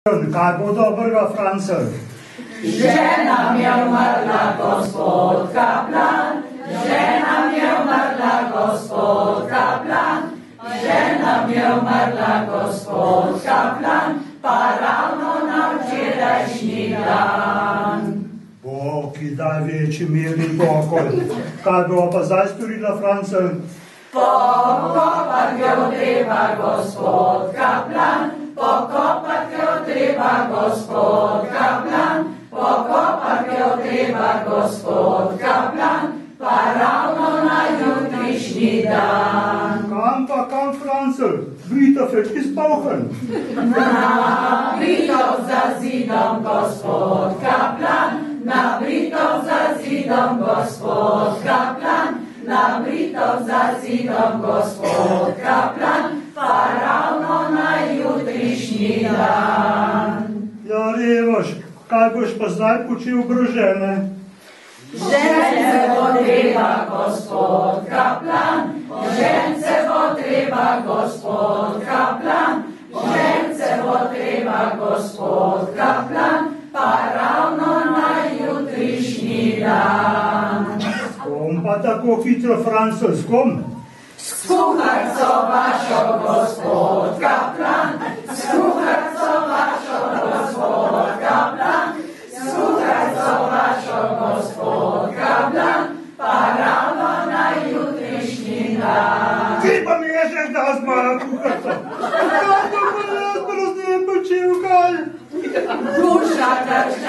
Kaj bo dobrega, Francel? Žena mi je umrla, gospod kaplan, žena mi je umrla, gospod kaplan, žena mi je umrla, gospod kaplan, pa ravno na včerajšnji dan. Bog ji daj večji mirni pokoj. Kaj bo pa zdaj storila, Francel? Pokopat jo treba, gospod kaplan, pokopat jo treba, gospod kaplan, pokopat jo treba, gospod kaplan, pa ravno na jutrišnji dan. Kam, Francel? Britov je izpolhen. Na Britov za zidom, gospod kaplan, na Britov za zidom, gospod kaplan, na Britov za zidom, gospod kaplan, pa ravno na jutrišnji dan. Ja, revaš, kaj boš pa zdaj počel brožene? Žence bo treba, gospod kaplan, žence bo treba, gospod kaplan, žence bo treba, gospod kaplan, pa ravno na jutrišnji dan. S kom pa tako hitro, Francel, s kom? S kuharico vašo, gospod kaplan, s kuharico vašo, gospod kaplan, s kuharico vašo, gospod kaplan, pa ravno na jutrišnji dan. Ti pa mi rečeš, da z moja kuharica. Kaj pa jaz brez nje počel, kaj? Duša krščanska.